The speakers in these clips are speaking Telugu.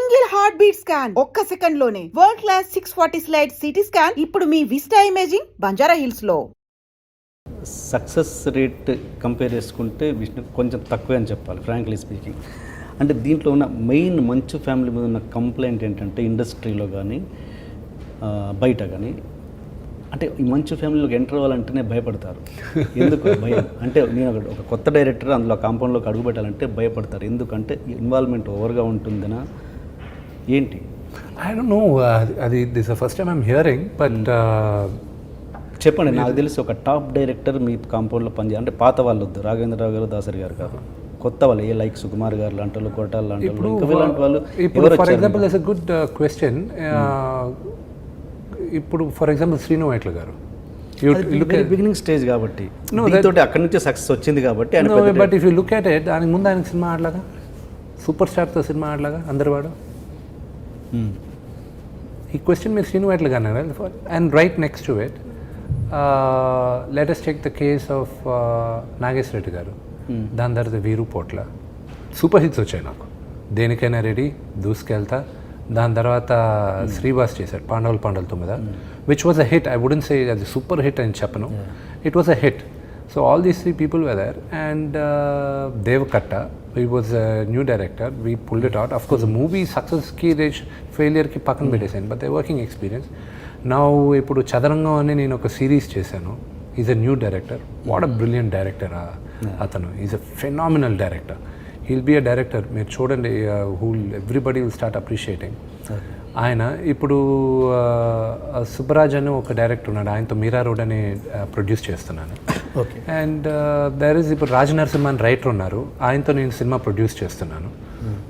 సింగిల్ హార్ట్ బీట్ స్కాన్ ఒక్క సెకండ్ లోనే world class 640 slide CT scan ఇప్పుడు మీ విస్టా ఇమేజింగ్ బంజారా హిల్స్ లో. సక్సెస్ రేట్ కంపేర్ చేసుకుంటే విష్ణు కొంచెం తక్కువే అని చెప్పాలి ఫ్రాంక్లీ స్పీకింగ్. అంటే దీంట్లో ఉన్న మెయిన్ మంచు ఫ్యామిలీ మీద ఉన్న కంప్లైంట్ ఏంటంటే ఇండస్ట్రీలో కానీ బయట కానీ అంటే ఈ మంచు ఫ్యామిలీలోకి ఎంటర్ అవ్వాలంటేనే భయపడతారు. ఎందుకు భయం అంటే నేను ఒక కొత్త డైరెక్టర్ అందులో కాంపౌండ్లోకి అడుగు పెట్టాలంటే భయపడతారు. ఎందుకంటే ఇన్వాల్వ్మెంట్ ఓవర్గా ఉంటుందనా ఏంటి? I don't know. This is the first time I'm hearing, but చెప్పండి. నాకు తెలిసి ఒక టాప్ డైరెక్టర్ మీ కాంపౌండ్లో పనిచేయాలి అంటే పాత వాళ్ళు వద్దు, రాఘవేంద్రరావు గారు, దాసరి గారు కాదు, కొత్త వాళ్ళు ఏ లైక్ సుకుమార్ గారు లాంటి వాళ్ళు, కోటాల్ లాంటి వాళ్ళు, ఇంకా ఇలాంటి వాళ్ళు. For example that's a good question. ఇప్పుడు ఫర్ ఎగ్జాంపుల్ శ్రీను వైట్ల గారు బిగినింగ్ స్టేజ్ కాబట్టి తోటి అక్కడి నుంచి సక్సెస్ వచ్చింది కాబట్టి. But if you look at it, దానికి ముందు ఆయనకి సినిమా ఆడలాగా, సూపర్ స్టార్తో సినిమా ఆడలాగా అందరివాడు. ఈ క్వశ్చన్ మీరు శ్రీను వైట్ల గారు అన్నారు. And right next to it let us take the case of Nageswara Reddy గారు. దాని తర్వాత వీరు పోట్ల సూపర్ హిట్స్ వచ్చాయి నాకు. దేనికైనా రెడీ, దూసుకెళ్తా. దాని తర్వాత శ్రీవాస్ చేశాడు పాండవులు 9, which was a hit. I wouldn't say అది సూపర్ హిట్ అని చెప్పను, it was a hit. So all these 3 people were there. And Devakatta, he was a new director, we pulled it out. Of course the movie success ki reach failure ki పక్కన పెట్టేసాను, but the working experience. Now ఇప్పుడు చదరంగం అని నేను ఒక సిరీస్ చేశాను. Is a new director. What a brilliant director అతను. Is a phenomenal director. He'll be a director. మీరు చూడండి, ఎవ్రీబడి విల్ స్టార్ట్ అప్రిషియేటింగ్. ఆయన ఇప్పుడు సుబ్బరాజ్ అని ఒక డైరెక్టర్ ఉన్నాడు, ఆయనతో మీరా రోడ్ అని ప్రొడ్యూస్ చేస్తున్నాను. అండ్ దర్ ఇస్ ఇప్పుడు రాజ్ నరసింహ అని రైటర్ ఉన్నారు, ఆయనతో నేను సినిమా ప్రొడ్యూస్ చేస్తున్నాను.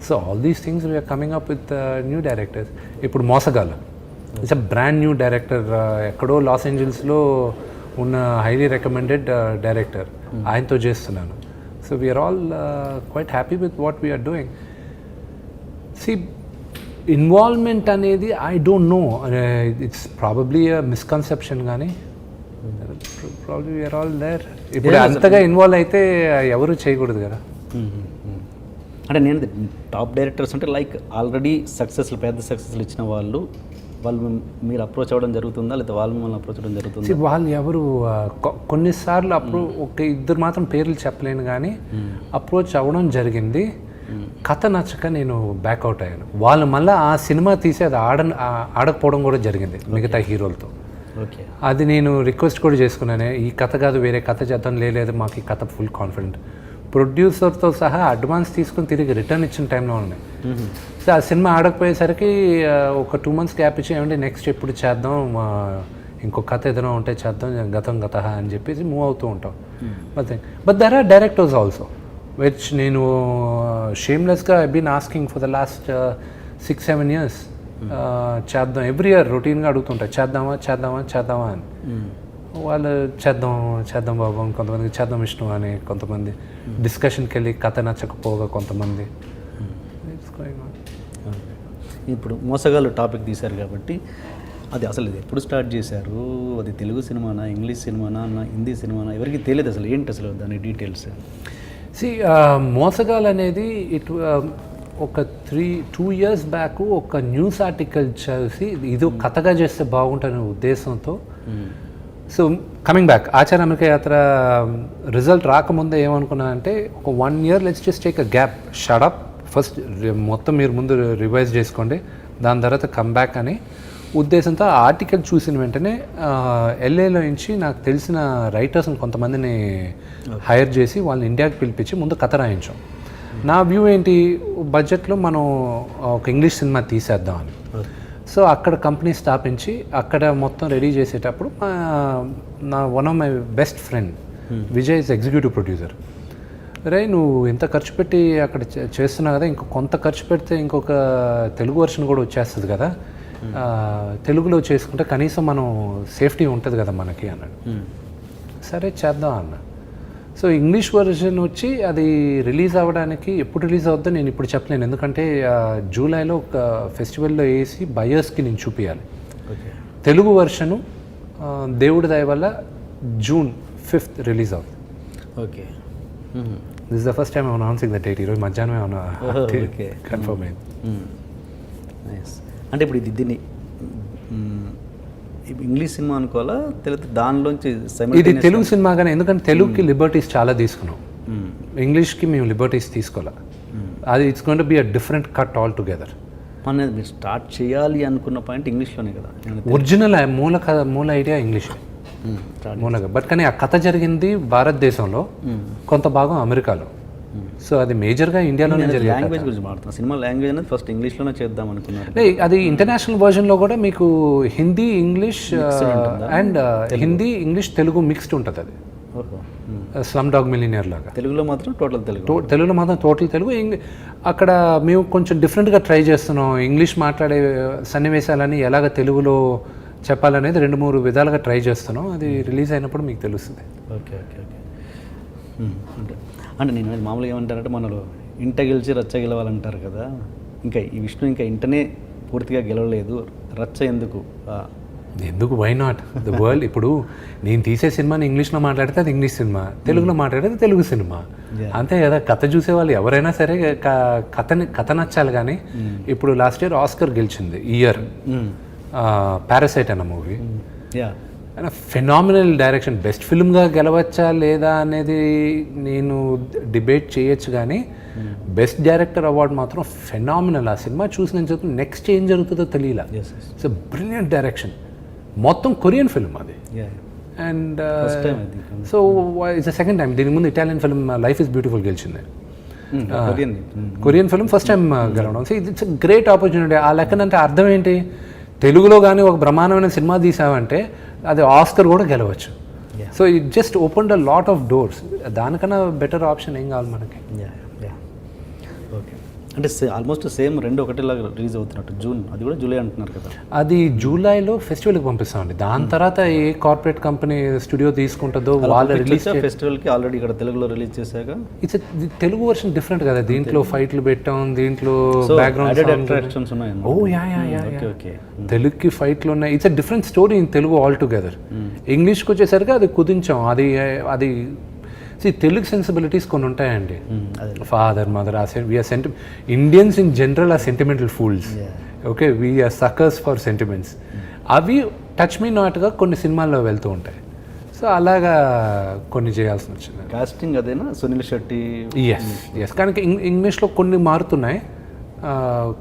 So all these things we're coming up with new directors. ఇప్పుడు Mosagallu it's a brand new director, ఎక్కడో లాస్ ఏంజల్స్లో ఉన్న హైలీ రికమెండెడ్ డైరెక్టర్, ఆయనతో చేస్తున్నాను. So we're all quite happy with what we're doing. సి ఇన్వాల్వ్మెంట్ అనేది I don't know, it's probably a misconception, కానీ ప్రాబ్లీ వీఆర్ ఆల్ దేర్. ఇప్పుడు అంతగా ఇన్వాల్వ్ అయితే ఎవరు చేయకూడదు కదా. అంటే నేను టాప్ డైరెక్టర్స్ అంటే లైక్ ఆల్రెడీ సక్సెస్లు, పెద్ద సక్సెస్లు ఇచ్చిన వాళ్ళు మీరు అప్రోచ్ అవ్వడం జరుగుతుందా, లేదా వాళ్ళు మిమ్మల్ని అప్రోచ్ అవ్వడం జరుగుతుందా? వాళ్ళు ఎవరు కొన్నిసార్లు ఒక ఇద్దరు మాత్రం పేర్లు చెప్పలేను, కానీ అప్రోచ్ అవ్వడం జరిగింది. కథ నచ్చక నేను బ్యాక్అవుట్ అయ్యాను. వాళ్ళు మళ్ళీ ఆ సినిమా తీసి అది ఆడకపోవడం కూడా జరిగింది మిగతా హీరోలతో. ఓకే, అది నేను రిక్వెస్ట్ కూడా చేసుకున్నాను, ఈ కథ కాదు వేరే కథ చేద్దాం. లేదు మాకు ఈ కథ ఫుల్ కాన్ఫిడెంట్. ప్రొడ్యూసర్తో సహా అడ్వాన్స్ తీసుకుని తిరిగి రిటర్న్ ఇచ్చిన టైంలో ఉన్నాయి. సో ఆ సినిమా ఆడకపోయేసరికి ఒక 2 months గ్యాప్ ఇచ్చి ఏమంటే నెక్స్ట్ ఎప్పుడు చేద్దాం, ఇంకో కథ ఏదైనా ఉంటే చేద్దాం, గత అని చెప్పేసి మూవ్ అవుతూ ఉంటాం. But there are directors also which నేను షేమ్లెస్గా I been asking for the last 6-7 years. చేద్దాం, ఎవ్రీ ఇయర్ రొటీన్గా అడుగుతుంటారు, చేద్దామా అని. వాళ్ళు చేద్దాం బాబు, కొంతమందికి చేద్దాం విష్ణు అని, కొంతమంది డిస్కషన్కి వెళ్ళి కథ నచ్చకపోగా కొంతమంది. ఇప్పుడు మోసగాళ్ళు టాపిక్ తీశారు కాబట్టి అది అసలు ఇది ఎప్పుడు స్టార్ట్ చేశారు? అది తెలుగు సినిమానా, ఇంగ్లీష్ సినిమానా, హిందీ సినిమానా? ఎవరికి తెలియదు అసలు ఏంటి అసలు దాని డీటెయిల్స్. మోసగాళ్ళు అనేది ఒక 2 years బ్యాక్ ఒక న్యూస్ ఆర్టికల్ చూసి ఇది కథగా చేస్తే బాగుంటుందనే ఉద్దేశంతో. సో కమింగ్ బ్యాక్, ఆచార్య అమెరికా యాత్ర రిజల్ట్ రాకముందే ఏమనుకున్నా అంటే ఒక 1 year let's just take a gap, shut up, first మొత్తం మీరు ముందు రివైజ్ చేసుకోండి, దాని తర్వాత కమ్ బ్యాక్ అని ఉద్దేశంతో ఆ ఆర్టికల్ చూసిన వెంటనే LAలో నుంచి నాకు తెలిసిన రైటర్స్ని కొంతమందిని హైర్ చేసి వాళ్ళని ఇండియాకి పిలిపించి ముందు కథ రాయించాం. నా వ్యూ ఏంటి, బడ్జెట్లో మనం ఒక ఇంగ్లీష్ సినిమా తీసేద్దామని. సో అక్కడ కంపెనీ స్థాపించి అక్కడ మొత్తం రెడీ చేసేటప్పుడు one of my best friend Vijay is executive producer. రే నువ్వు ఇంత ఖర్చు పెట్టి అక్కడ చేస్తున్నావు కదా, కొంత ఖర్చు పెడితే ఇంకొక తెలుగు వర్షన్ కూడా వచ్చేస్తుంది కదా, తెలుగులో చేసుకుంటే కనీసం మనం సేఫ్టీ ఉంటుంది కదా మనకి అన్నాడు. సరే చేద్దాం అన్న. సో ఇంగ్లీష్ వర్షన్ వచ్చి అది రిలీజ్ అవ్వడానికి ఎప్పుడు రిలీజ్ అవుద్దో నేను ఇప్పుడు చెప్పలేను, ఎందుకంటే జూలైలో ఒక ఫెస్టివల్లో వేసి బయర్స్కి నేను చూపించాలి. తెలుగు వర్షను దేవుడి దయ వల్ల June 5th రిలీజ్ అవుతుంది. Okay, this is the first time I'm announcing the date. ఈరోజు మధ్యాహ్నం ఏమన్నా కన్ఫర్మ్ అయింది. నైస్. అంటే ఇప్పుడు దీన్ని ఇంగ్లీష్ సినిమా అనుకోవాలా తెలియదు దానిలోంచి ఇది తెలుగు సినిమా కానీ, ఎందుకంటే తెలుగుకి లిబర్టీస్ చాలా తీసుకున్నాం, ఇంగ్లీష్కి మేము లిబర్టీస్ తీసుకోవాలి. అది it's going to be a different cut all together. అనేది మీరు స్టార్ట్ చేయాలి అనుకున్న పాయింట్ ఇంగ్లీష్లోనే కదా, ఒరిజినల్ మూల ఐడియా ఇంగ్లీష్ మూలగా. బట్ కానీ ఆ కథ జరిగింది భారతదేశంలో, కొంత భాగం అమెరికాలో. సో అది మేజర్గా ఇండియాలోనే జరిగింది. లాంగ్వేజ్ గురించి మాట్లాడుతున్నాను. సినిమా లాంగ్వేజ్ అనేది ఫస్ట్ ఇంగ్లీష్లోనే చేద్దాం అనుకున్నారు. అది ఇంటర్నేషనల్ వర్జన్లో కూడా మీకు Hindi English and Hindi English Telugu mixed ఉంటుంది. అది స్లమ్ డాగ్ మిలినియర్ లాగా. తెలుగులో మాత్రం టోటల్ తెలుగులో మాత్రం టోటల్ తెలుగు. అక్కడ మేము కొంచెం డిఫరెంట్గా ట్రై చేస్తున్నాం. ఇంగ్లీష్ మాట్లాడే సన్నివేశాలని ఎలాగ తెలుగులో చెప్పాలనేది 2-3 విధాలుగా ట్రై చేస్తున్నాం. అది రిలీజ్ అయినప్పుడు మీకు తెలుస్తుంది. Okay okay okay. అంటే నేను మామూలుగా ఏమంటారంటే మనలో ఇంట గెలిచి రచ్చ గెలవాలంటారు కదా, ఇంకా ఈ విష్ణు ఇంకా ఇంటనే పూర్తిగా గెలవలేదు, రచ్చ ఎందుకు వై నాట్ ద వరల్డ్. ఇప్పుడు నేను తీసే సినిమాని ఇంగ్లీష్లో మాట్లాడితే అది ఇంగ్లీష్ సినిమా, తెలుగులో మాట్లాడితే తెలుగు సినిమా, అంతే కదా. కథ చూసేవాళ్ళు ఎవరైనా సరే కథ నచ్చాలి. కానీ ఇప్పుడు లాస్ట్ ఇయర్ ఆస్కర్ గెలిచింది ఈ ఇయర్ పారాసైట్ అన్న మూవీ. Phenomenal direction. బెస్ట్ ఫిల్మ్గా గెలవచ్చా లేదా అనేది నేను డిబేట్ చేయొచ్చు, కానీ బెస్ట్ డైరెక్టర్ అవార్డు మాత్రం ఫెనామినల్. ఆ సినిమా చూసి నేను చెప్తాను, నెక్స్ట్ ఏం జరుగుతుందో తెలియలా. It's brilliant direction. మొత్తం కొరియన్ ఫిల్మ్ అది. And so it's second time. దీని ముందు Italian film life is beautiful గెలిచింది. కొరియన్ ఫిల్మ్ ఫస్ట్ టైం గెలవడం. So it's great opportunity. ఆ లెక్కనంటే అర్థం ఏంటి, తెలుగులో కానీ ఒక బ్రహ్మాండమైన సినిమా తీసామంటే అది ఆస్కర్ కూడా గెలవచ్చు. So it just opened a lot of doors. దానికన్నా బెటర్ ఆప్షన్ ఏం కావాలి మనకి. ఓకే. అంటే ఆల్మోస్ట్ సేమ్ రెండు ఒకటేలాగా రిలీజ్ అవుతున్నట్టు. జూన్, అది కూడా జూలై అంటున్నారు కదా. అది జూలైలో ఫెస్టివల్కి పంపిస్తామండి. దాని తర్వాత ఏ కార్పొరేట్ కంపెనీ స్టూడియో తీసుకుంటుందో వాళ్ళు రిలీజ్. ఫెస్టివల్కి ఆల్రెడీ ఇక్కడ తెలుగులో రిలీజ్ చేశాక ఇట్స్ తెలుగు వర్షన్ డిఫరెంట్ కదా. దీంట్లో ఫైట్లు పెట్టాం, దీంట్లో బ్యాక్గ్రౌండ్ అట్రాక్షన్స్ ఉన్నాయి. Oh yeah. ఓకే. తెలుగుకి ఫైట్లు ఉన్నాయి. It's a different story in Telugu all together. ఇంగ్లీష్కి వచ్చేసరికి అది కుదించాం. అది తెలుగు సెన్సిబిలిటీస్ కొన్ని ఉంటాయండి. Father mother we're Indians in general are sentimental fools. Okay, we're suckers for sentiments. అవి టచ్ మీ నాట్గా కొన్ని సినిమాల్లో వెళ్తూ ఉంటాయి. సో అలాగా కొన్ని చేయాల్సి వచ్చింది. కాస్టింగ్ అదేనా, సునీల్ శెట్టి? ఎస్ కానీ ఇంగ్లీష్లో కొన్ని మారుతున్నాయి,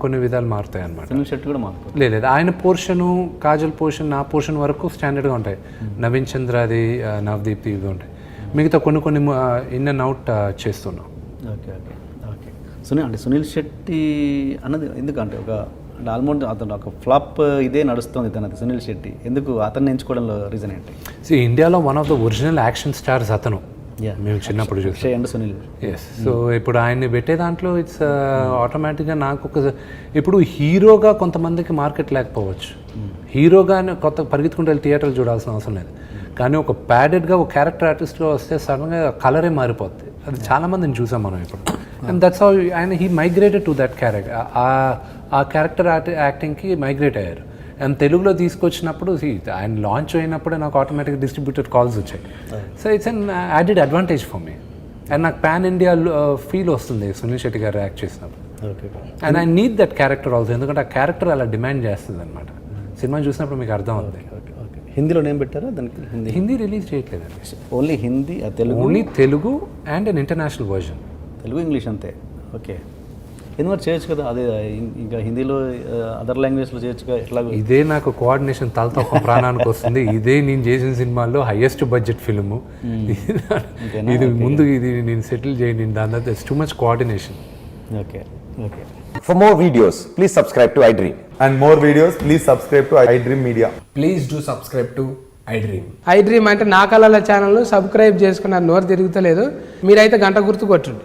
కొన్ని విధాలు మారుతాయి అన్నమాట. సునీల్ శెట్టి కూడా మారుతాయి? లేదు, ఆయన పోర్షను, కాజల్ పోర్షన్, నా పోర్షన్ వరకు స్టాండర్డ్గా ఉంటాయి. నవీన్ చంద్రది, నవదీప్తి ఇవి ఉంటాయి. మిగతా కొన్ని ఇన్ అండ్ అవుట్ చేస్తున్నాం. Okay okay okay. Sunil Shetty అన్నది ఎందుకంటే అంటే ఆల్మోస్ట్ అతను ఒక ఫ్లాప్ ఇదే నడుస్తుంది తనది. సునీల్ శెట్టి ఎందుకు అతన్ని ఎంచుకోవడంలో రీజన్ ఏంటి? ఇండియాలో one of the original action stars అతను. మేము చిన్నప్పుడు చూసాం సునీల్. ఎస్. సో ఇప్పుడు ఆయన్ని పెట్టే దాంట్లో ఇట్స్ ఆటోమేటిక్గా నాకు ఇప్పుడు హీరోగా కొంతమందికి మార్కెట్ లేకపోవచ్చు. హీరోగా కొత్త పరిగెత్తుకుంటే వెళ్ళి థియేటర్లు చూడాల్సిన అవసరం లేదు. కానీ ఒక ప్యాడెడ్గా ఒక క్యారెక్టర్ ఆర్టిస్ట్లో వస్తే సడన్గా కలరే మారిపోద్ది. అది చాలామందిని చూసాం మనం ఇప్పుడు. And that's how he migrated to that character. ఆ క్యారెక్టర్ యాక్టింగ్కి మైగ్రేట్ అయ్యారు. అండ్ తెలుగులో తీసుకొచ్చినప్పుడు ఆయన లాంచ్ అయినప్పుడే నాకు ఆటోమేటిక్గా డిస్ట్రిబ్యూటర్ కాల్స్ వచ్చాయి. So it's an added advantage for me. And నాకు పాన్ ఇండియా ఫీల్ వస్తుంది సునీల్ శెట్టి గారు యాక్ట్ చేసినప్పుడు. And I need that character also, ఎందుకంటే ఆ క్యారెక్టర్ అలా డిమాండ్ చేస్తుంది అనమాట. సినిమా చూసినప్పుడు మీకు అర్థం అవుతుంది. హిందీలో ఏం పెట్టారా దానికి? హిందీ రిలీజ్ చేయట్లేదండి. Only Hindi, Telugu? Only Telugu and an international version. Telugu English అంతే. ఓకే. ఎందుకంటే చేయొచ్చు కదా, అదే ఇంకా హిందీలో అదర్ లాంగ్వేజ్లో చేయొచ్చు కదా. ఎట్లా? ఇదే నాకు కోఆర్డినేషన్ తలతో ఒక ప్రాణానికి వస్తుంది. ఇదే నేను చేసిన సినిమాల్లో హైయెస్ట్ బడ్జెట్ ఫిల్ము ఇది. ముందు ఇది నేను సెటిల్ చేయండి, దాని తర్వాత it's too much coordination. Okay okay. For more videos, please subscribe to iDream. And more videos, please subscribe to iDream Media. Please do subscribe to iDream. iDream అంటే నా కళల ఛానల్ను సబ్స్క్రైబ్ చేసుకున్నారు. నోరు తిరుగుతలేదు, మీరైతే గంట గుర్తు కొట్టండి.